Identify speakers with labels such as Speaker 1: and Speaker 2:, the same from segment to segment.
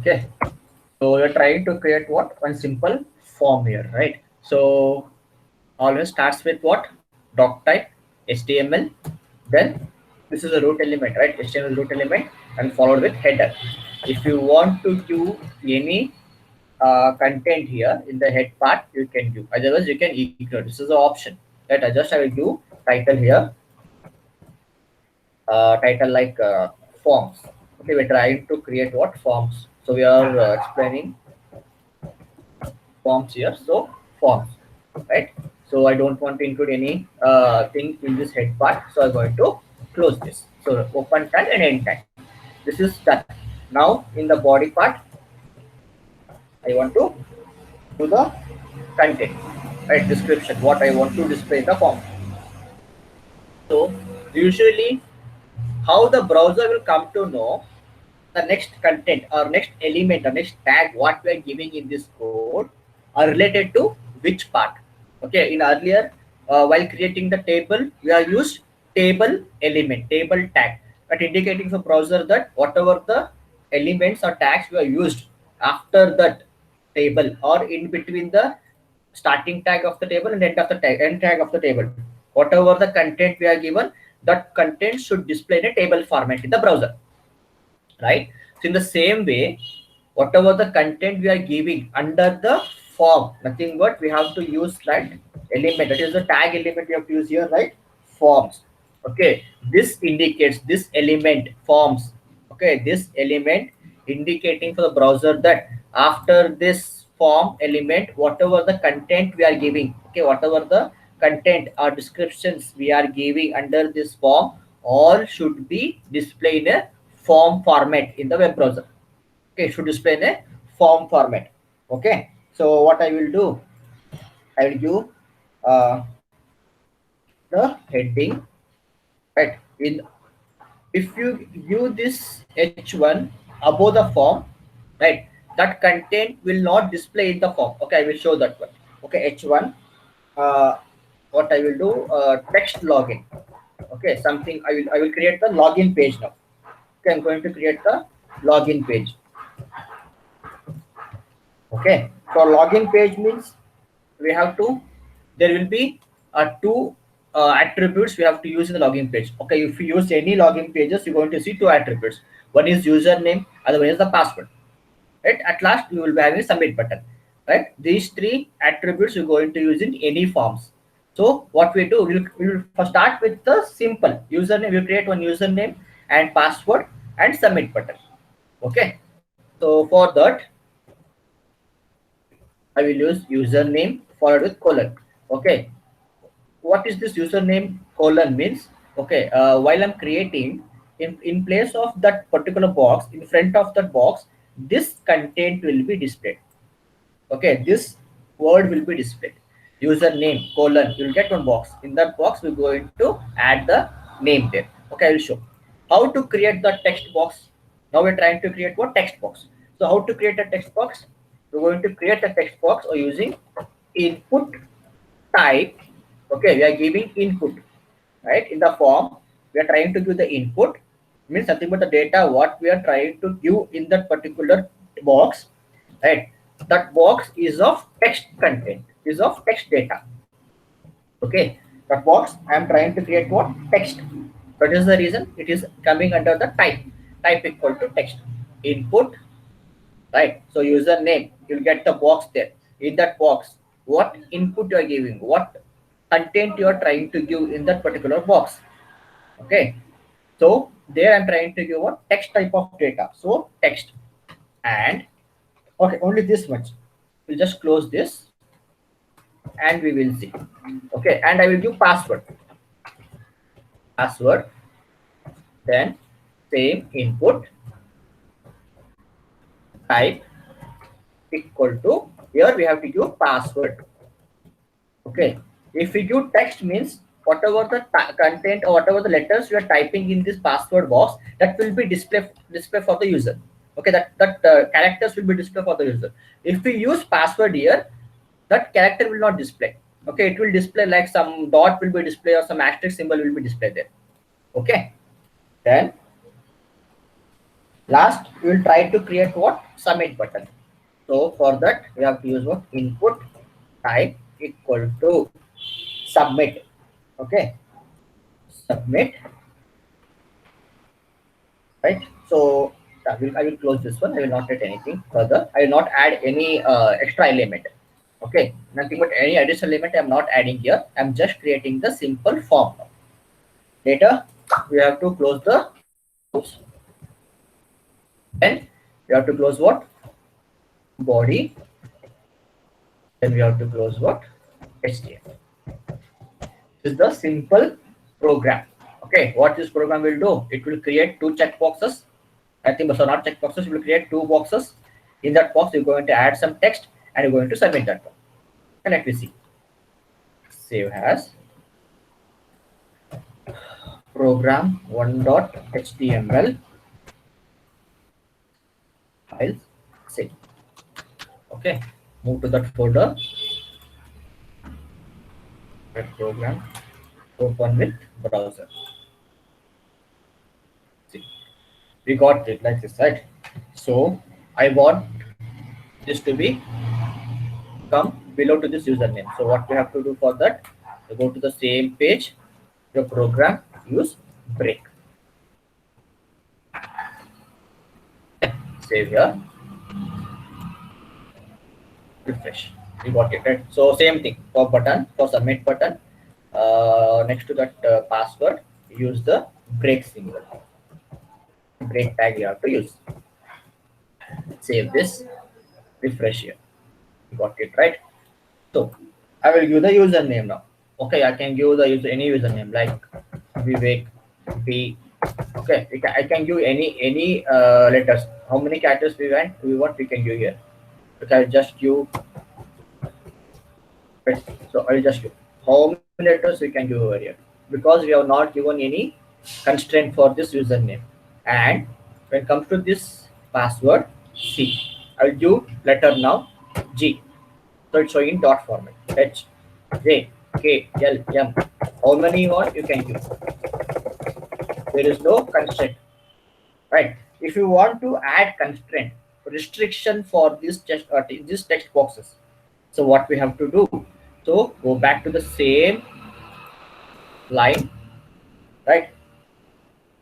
Speaker 1: Okay, so we're trying to create what? One simple form here, right? So always starts with what? Doc type, HTML, then this is a root element, right? HTML root element, and followed with header. If you want to do any content here in the head part, you can do. Otherwise, you can ignore. This is the option. Right? I will do title here. Title like forms. Okay, we're trying to create what forms. So we are explaining forms here. So forms, right? So I don't want to include any thing in this head part. So I'm going to close this. So open tag and end tag. This is done. Now in the body part, I want to do the content, right? Description, what I want to display in the form. So usually how the browser will come to know the next content or next element or next tag what we are giving in this code are related to which part. Okay, in earlier while creating the table we are used table element, table tag, but indicating for browser that whatever the elements or tags we are used after that table or in between the starting tag of the table and end of the tag, end tag of the table, whatever the content we are given, that content should display in a table format in the browser, right? So in the same way, whatever the content we are giving under the form, nothing but we have to use that element, that is the tag element we have to use here, right? Forms. Okay, this indicates this element forms. Okay, this element indicating for the browser that after this form element, whatever the content we are giving, okay, whatever the content or descriptions we are giving under this form, all should be displayed in a form format in the web browser. Okay, should display in a form format. Okay, so what I will do, I will give uh, the heading, right? In if you view this h1 above the form, right, that content will not display in the form. Okay, I will show that one. Okay, h1, uh, what I will do, text login. Okay, something I will create the login page now. Okay, I'm going to create the login page. Okay, so login page means we have to, there will be two attributes we have to use in the login page. Okay, if you use any login pages, you're going to see two attributes. One is username, other one is the password, right? At last you will be having a submit button, right? These three attributes you're going to use in any forms. So what we do, we'll first start with the simple username. We create one username and password and submit button. Okay, so for that I will use username followed with colon. Okay, what is this username colon means? Okay, while I'm creating, in place of that particular box, in front of that box, this content will be displayed. Okay, this word will be displayed. Username colon, you'll get one box. In that box, we're going to add the name there. Okay, I will show how to create the text box. Now we're trying to create what? Text box. So how to create a text box? We're going to create a text box or using input type. Okay, we are giving input, right? In the form we are trying to give the input, means nothing but the data what we are trying to give in that particular box, right? That box is of text content, is of text data. Okay, that box I am trying to create what? Text. That is the reason it is coming under the type equal to text input, right? So username, you'll get the box there. In that box, what input you are giving, what content you are trying to give in that particular box. Okay, so there I'm trying to give a text type of data. So text, and okay, only this much. We'll just close this and we will see. Okay, and I will give password, then same input type equal to, here we have to give password. Okay, if we give text means whatever the content or whatever the letters you are typing in this password box, that will be display for the user. Okay, that characters will be displayed for the user. If we use password here, that character will not display. Okay, it will display like some dot will be displayed or some asterisk symbol will be displayed there. Okay, then Last, we will try to create what? Submit button. So for that, we have to use what? Input type equal to submit. Okay, submit, right? So I will close this one. I will not add anything further. I will not add any extra element. Okay, nothing but any additional element I am not adding here. I am just creating the simple form now. Later, we have to close the oops. Then we have to close what? Body. Then we have to close what? HTML. This is the simple program. Okay, what this program will do? It will create two checkboxes. I think so, not checkboxes. It will create two boxes. In that box, you're going to add some text and you're going to submit that one. And let me see. Save as program 1.html files. Save. Okay, move to that folder. That program. Open with browser. See, we got it like this, right? So I want this to be come below to this username. So what we have to do for that? So go to the same page, your program, use break. Save here, refresh. We got it, right? So same thing for button, for submit button. Next to that password, use the break symbol. Break tag you have to use. Save this, refresh here. You got it, right? So I will give the username now. Okay, I can give the user any username like Vivek B. Okay, I can give any letters. How many characters we want we can give here. Okay, I'll just give. Right. So I'll just give how many letters we can give over here because we have not given any constraint for this username. And when it comes to this password, C, I'll give letter now G. So it's showing in dot format. H, J, K, L, M. How many you want, you can give. There is no constraint, right? If you want to add constraint, restriction for these text boxes, so what we have to do? So go back to the same line, right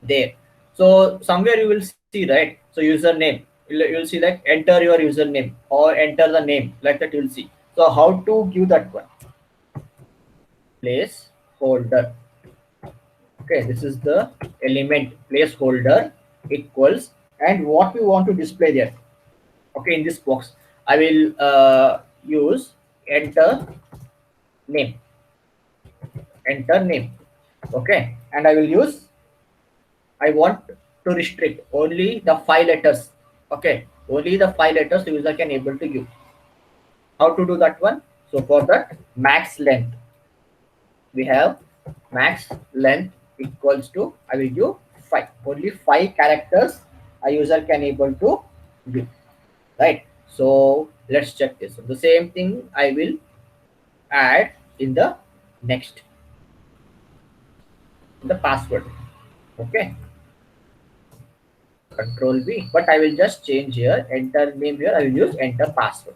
Speaker 1: there. So somewhere you will see, right? So username, you'll see like enter your username or enter the name like that. You'll see. So how to give that one? Placeholder. Okay, this is the element placeholder equals and what we want to display there. Okay, in this box I will use enter name, enter name. Okay, and I will use, I want to restrict only the 5 letters. Okay, only the 5 letters the user can able to give. How to do that one? So for that, max length, we have max length equals to, I will give 5. Only 5 characters a user can able to give, right? So let's check this. So the same thing I will add in the next, the password. Okay, control V, but I will just change here, enter name here, I will use enter password,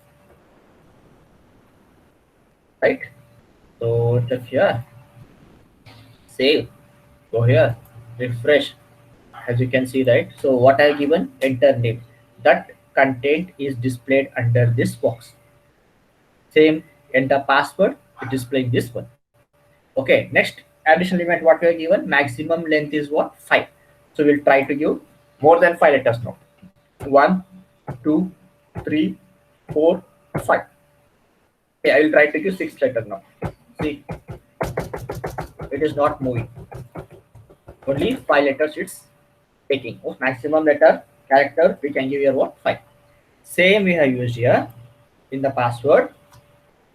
Speaker 1: right? So check here, save, go here, refresh, as you can see, right? So what I have given, enter name, that content is displayed under this box. Same, enter password, it is displaying this one. Okay, next additional element what we have given, maximum length is what, 5. So we'll try to give more than 5 letters now. 1, 2, 3, 4, 5. Okay, I will try to give 6 letters now. See, it is not moving. Only 5 letters it's taking. Oh, maximum letter character we can give here what, 5. Same we have used here in the password.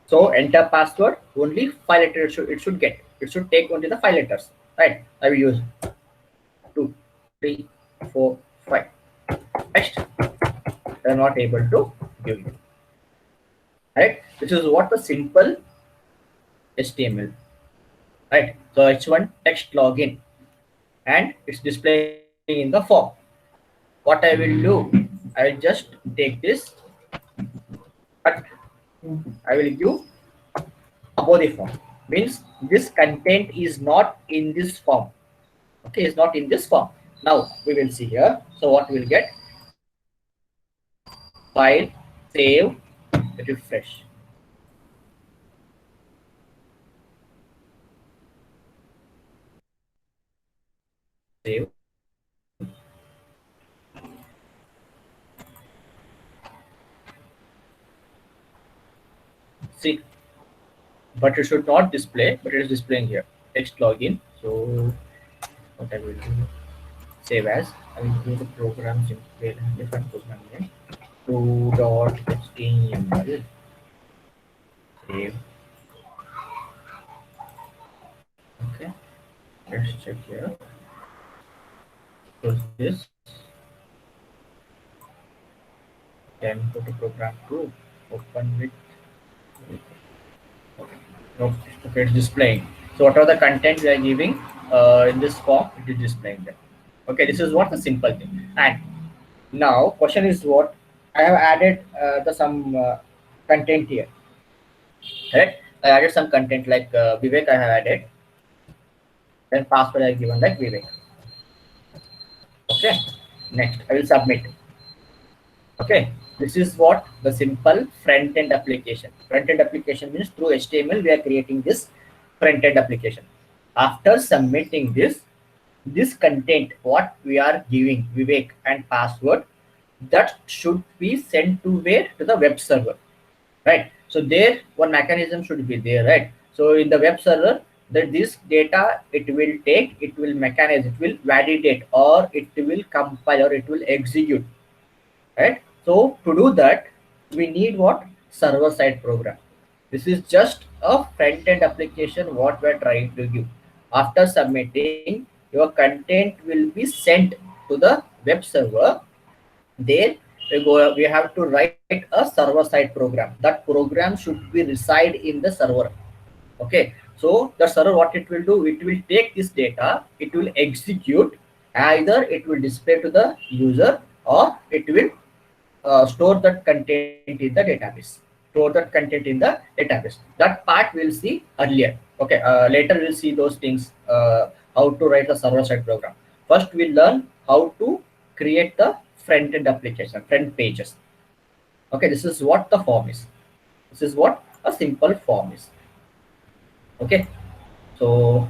Speaker 1: So enter password, only 5 letters it should get. It should take only the 5 letters, right? I will use 2, 3, 4, 5. Next, they are not able to give you. Right? This is what the simple HTML. Right? So H1 text login and it's displaying in the form. what I will do, I will just take this, but I will give above the form. Means this content is not in this form. Okay, it's not in this form. Now we will see here. So what we'll get? File, save, refresh. Save. See, but it should not display, but it is displaying here. Text login. So what I will do, save as, I will do the programs in different program name. 2.html. Save. Okay, let's check here. Close this. Then go to program 2. Open with. No, okay, it's displaying. So whatever the content we are giving in this form, it is displaying there. Okay, this is what the simple thing. And now question is what I have added the some content here. Correct? I added some content like Vivek. I have added. Then password I have given like Vivek. Okay. Next, I will submit. Okay. This is what the simple front end application. Front end application means through HTML we are creating this front end application. After submitting this content what we are giving Vivek and password, that should be sent to where? To the web server, right? So there one mechanism should be there, right? So in the web server, that this data it will take, it will mechanize, it will validate, or it will compile, or it will execute, right? So to do that, we need what? Server side program. This is just a front end application what we're trying to give. After submitting, your content will be sent to the web server. There we have to write a server side program. That program should be reside in the server. Okay, so the server what it will do, it will take this data, it will execute, either it will display to the user, or it will store that content in the database. Store that content in the database. That part we'll see earlier. Okay, later we'll see those things, how to write a server side program. First we'll learn how to create the front end application, front pages. Okay, this is what the form is. This is what a simple form is. Okay, so